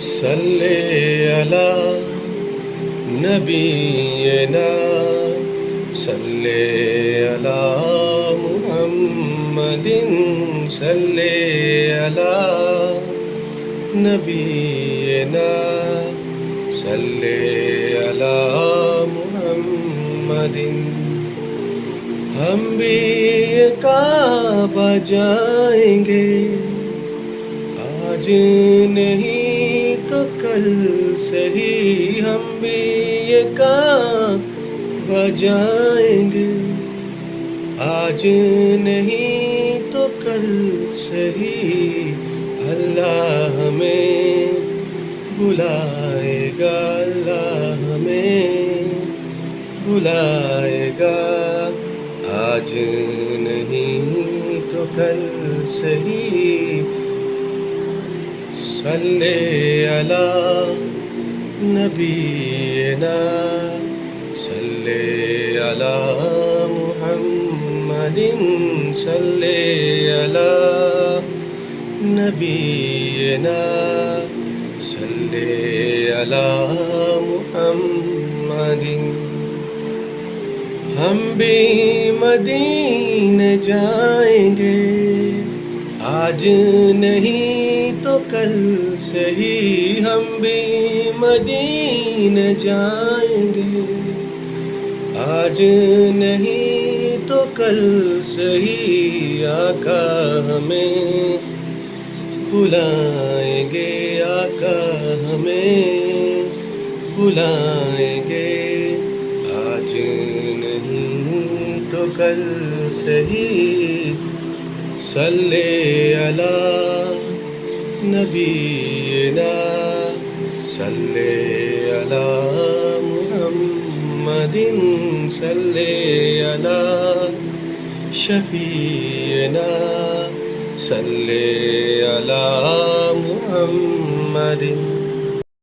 صلی علی نبینا صلی علی محمد صلی علی نبینا صلی علی محمد ہم بھی کعبہ جائیں گے آج نہیں تو کل صحیح ہم بھی یہ کعبہ جائیں گے آج نہیں تو کل صحیح اللہ ہمیں بلائے گا اللہ ہمیں بلائے گا آج نہیں تو کل صحیح صلی علی نبینا صلی علی محمد صلی علی نبینا صلی علی محمد ہم بھی مدینہ جائیں گے آج نہیں تو کل صحیح ہم بھی مدینہ جائیں گے آج نہیں تو کل صحیح آقا ہمیں بلائیں گے آقا ہمیں بلائیں گے آج نہیں تو کل صحیح صلی علی نبینا صلی علی محمد صلی علی شفیعنا صلی علی محمد